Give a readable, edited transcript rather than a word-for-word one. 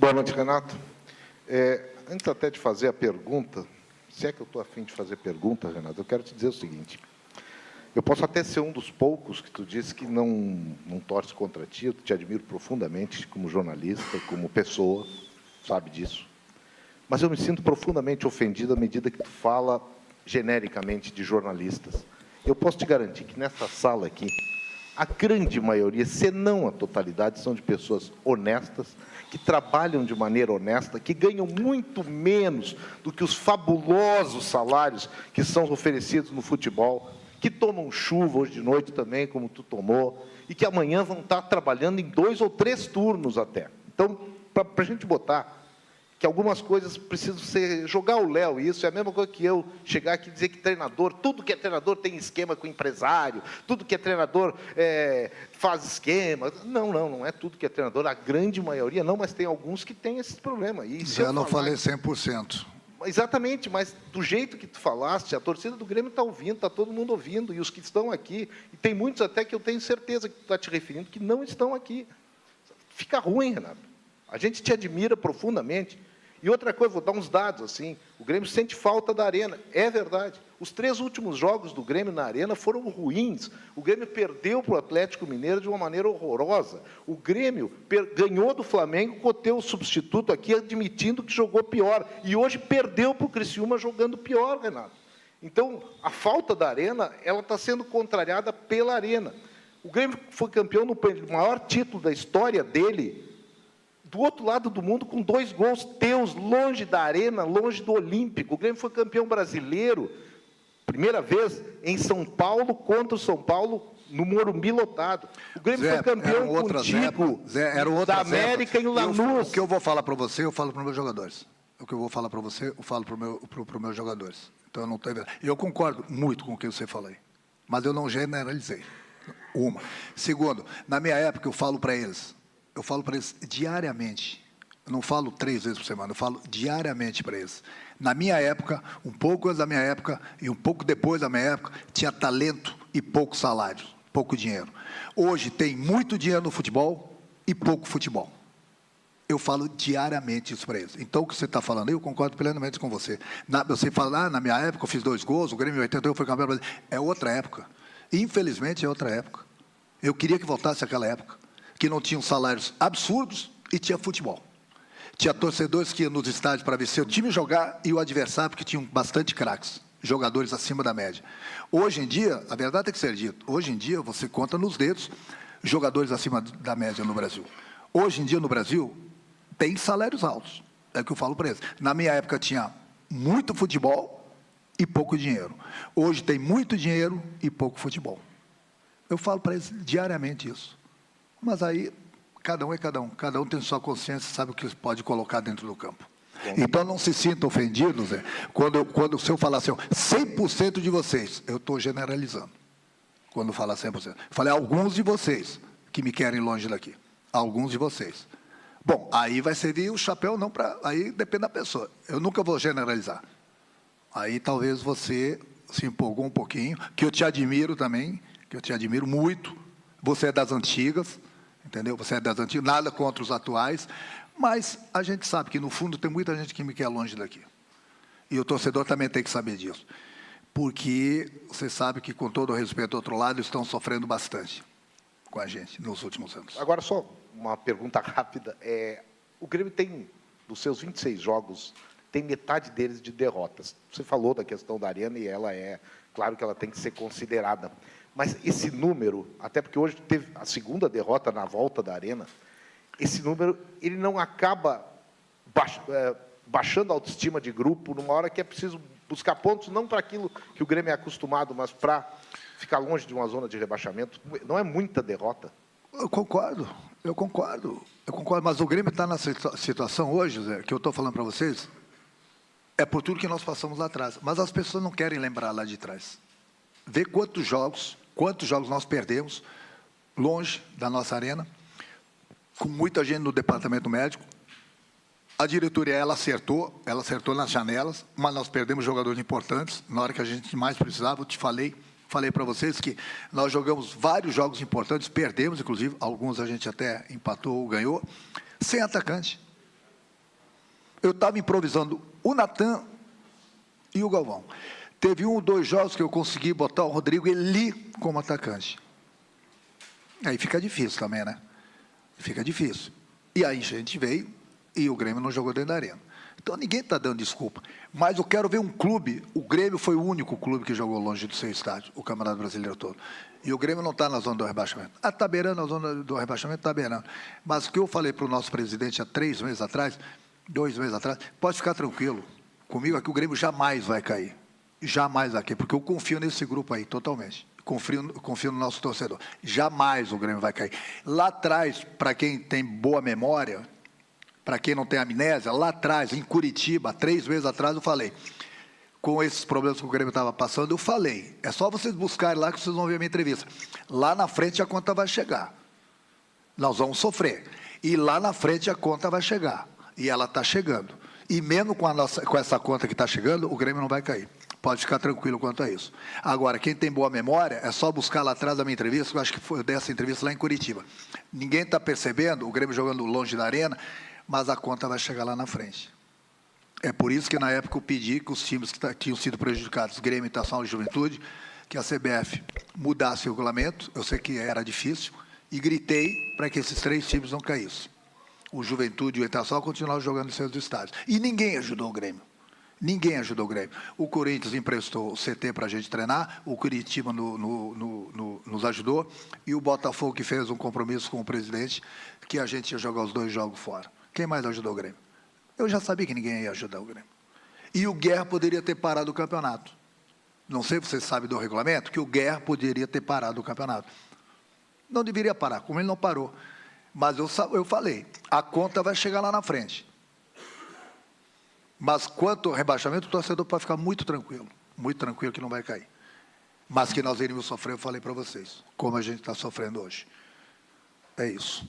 Boa noite, Renato. Antes até de fazer a pergunta, se é que eu estou a fim de fazer pergunta, Renato, eu quero te dizer o seguinte. Eu posso até ser um dos poucos que tu disse que não torce contra ti, eu te admiro profundamente como jornalista, como pessoa, sabe disso. Mas eu me sinto profundamente ofendido à medida que tu fala genericamente de jornalistas. Eu posso te garantir que nessa sala aqui, a grande maioria, se não a totalidade, são de pessoas honestas, que trabalham de maneira honesta, que ganham muito menos do que os fabulosos salários que são oferecidos no futebol, que tomam chuva hoje de noite também, como tu tomou, e que amanhã vão estar trabalhando em 2 ou 3 turnos até. Então, para a gente botar que algumas coisas precisam ser... Jogar o Léo, isso é a mesma coisa que eu chegar aqui e dizer que treinador, tudo que é treinador tem esquema com empresário, tudo que é treinador faz esquema. Não é tudo que é treinador, a grande maioria não, mas tem alguns que têm esse problema. E se eu não falei 100%. Exatamente, mas do jeito que tu falaste, a torcida do Grêmio está ouvindo, está todo mundo ouvindo, e os que estão aqui, e tem muitos até que eu tenho certeza que tu está te referindo, que não estão aqui. Fica ruim, Renato. A gente te admira profundamente. E outra coisa, vou dar uns dados, assim, o Grêmio sente falta da Arena. É verdade. Os 3 últimos jogos do Grêmio na Arena foram ruins. O Grêmio perdeu para o Atlético Mineiro de uma maneira horrorosa. O Grêmio ganhou do Flamengo com o teu substituto aqui, admitindo que jogou pior. E hoje perdeu para o Criciúma jogando pior, Renato. Então, a falta da Arena, ela está sendo contrariada pela Arena. O Grêmio foi campeão no maior título da história dele, do outro lado do mundo, com 2 gols teus, longe da Arena, longe do Olímpico. O Grêmio foi campeão brasileiro, primeira vez, em São Paulo, contra o São Paulo, no Morumbi lotado. O Grêmio foi campeão contigo, da América em Lanús. O que eu vou falar para você, eu falo para os meus jogadores. O que eu vou falar para você, eu falo para os meus jogadores. Então, eu não estou... Eu concordo muito com o que você falou aí, mas eu não generalizei. Uma. Segundo, na minha época, eu falo para eles diariamente. Eu não falo 3 vezes por semana, eu falo diariamente para eles. Na minha época, um pouco antes da minha época e um pouco depois da minha época, tinha talento e pouco salário, pouco dinheiro. Hoje tem muito dinheiro no futebol e pouco futebol. Eu falo diariamente isso para eles. Então, o que você está falando, eu concordo plenamente com você. Você fala, na minha época eu fiz 2 gols, o Grêmio em 81 foi campeão brasileiro. É outra época. Infelizmente, é outra época. Eu queria que voltasse aquela época, que não tinham salários absurdos e tinha futebol. Tinha torcedores que iam nos estádios para ver seu time jogar e o adversário, porque tinham bastante craques, jogadores acima da média. Hoje em dia, a verdade tem que ser dita, hoje em dia você conta nos dedos jogadores acima da média no Brasil. Hoje em dia no Brasil tem salários altos, é o que eu falo para eles. Na minha época tinha muito futebol e pouco dinheiro. Hoje tem muito dinheiro e pouco futebol. Eu falo para eles diariamente isso. Mas aí, cada um é cada um tem sua consciência, sabe o que pode colocar dentro do campo. Então, não se sinta ofendido, Zé, quando se eu falar assim, 100% de vocês, eu estou generalizando, quando falar 100%. Falei, alguns de vocês que me querem longe daqui, alguns de vocês. Bom, aí vai servir o chapéu, não para... Aí depende da pessoa, eu nunca vou generalizar. Aí talvez você se empolgou um pouquinho, que eu te admiro também, que eu te admiro muito, você é das antigas, entendeu? Você é das antigas, nada contra os atuais, mas a gente sabe que, no fundo, tem muita gente que me quer longe daqui. E o torcedor também tem que saber disso. Porque você sabe que, com todo o respeito do outro lado, estão sofrendo bastante com a gente nos últimos anos. Agora, só uma pergunta rápida. O Grêmio tem, dos seus 26 jogos, tem metade deles de derrotas. Você falou da questão da Arena e ela claro que ela tem que ser considerada. Mas esse número, até porque hoje teve a segunda derrota na volta da Arena, esse número ele não acaba baixando a autoestima de grupo numa hora que é preciso buscar pontos, não para aquilo que o Grêmio é acostumado, mas para ficar longe de uma zona de rebaixamento. Não é muita derrota? Eu concordo, mas o Grêmio está nessa situação hoje, Zé, que eu estou falando para vocês, é por tudo que nós passamos lá atrás. Mas as pessoas não querem lembrar lá de trás. Vê quantos jogos nós perdemos longe da nossa arena, com muita gente no departamento médico. A diretoria, ela acertou nas janelas, mas nós perdemos jogadores importantes na hora que a gente mais precisava. Eu te falei para vocês que nós jogamos vários jogos importantes, perdemos, inclusive, alguns a gente até empatou ou ganhou, sem atacante. Eu estava improvisando o Natan e o Galvão. Teve 1 ou 2 jogos que eu consegui botar o Rodrigo Eli como atacante. Aí fica difícil também, né? Fica difícil. E aí a gente veio e o Grêmio não jogou dentro da arena. Então ninguém está dando desculpa. Mas eu quero ver um clube. O Grêmio foi o único clube que jogou longe do seu estádio, o Campeonato Brasileiro todo. E o Grêmio não está na zona do rebaixamento. Ah, está beirando a zona do rebaixamento, está beirando. Mas o que eu falei para o nosso presidente há 3 meses atrás, 2 meses atrás, pode ficar tranquilo. Comigo aqui o Grêmio jamais vai cair. Jamais vai cair, porque eu confio nesse grupo aí, totalmente. Confio no nosso torcedor. Jamais o Grêmio vai cair. Lá atrás, para quem tem boa memória, para quem não tem amnésia, lá atrás, em Curitiba, 3 meses atrás, eu falei, com esses problemas que o Grêmio estava passando, eu falei, é só vocês buscarem lá que vocês vão ver a minha entrevista. Lá na frente a conta vai chegar. Nós vamos sofrer. E lá na frente a conta vai chegar. E ela está chegando. E mesmo com essa conta que está chegando, o Grêmio não vai cair. Pode ficar tranquilo quanto a isso. Agora, quem tem boa memória, é só buscar lá atrás da minha entrevista, que eu acho que foi dessa entrevista lá em Curitiba. Ninguém está percebendo, o Grêmio jogando longe da arena, mas a conta vai chegar lá na frente. É por isso que, na época, eu pedi que os times que tinham sido prejudicados, Grêmio, Itação e Juventude, que a CBF mudasse o regulamento, eu sei que era difícil, e gritei para que esses 3 times não caíssem. O Juventude e o Itação continuaram jogando em seus estádios. E ninguém ajudou o Grêmio. Ninguém ajudou o Grêmio. O Corinthians emprestou o CT para a gente treinar, o Curitiba nos ajudou, e o Botafogo que fez um compromisso com o presidente que a gente ia jogar os 2 jogos fora. Quem mais ajudou o Grêmio? Eu já sabia que ninguém ia ajudar o Grêmio. E o Guerra poderia ter parado o campeonato. Não sei se você sabe do regulamento, que o Guerra poderia ter parado o campeonato. Não deveria parar, como ele não parou. Mas eu falei, a conta vai chegar lá na frente. Mas quanto ao rebaixamento, o torcedor pode ficar muito tranquilo que não vai cair. Mas que nós iríamos sofrer, eu falei para vocês, como a gente está sofrendo hoje. É isso.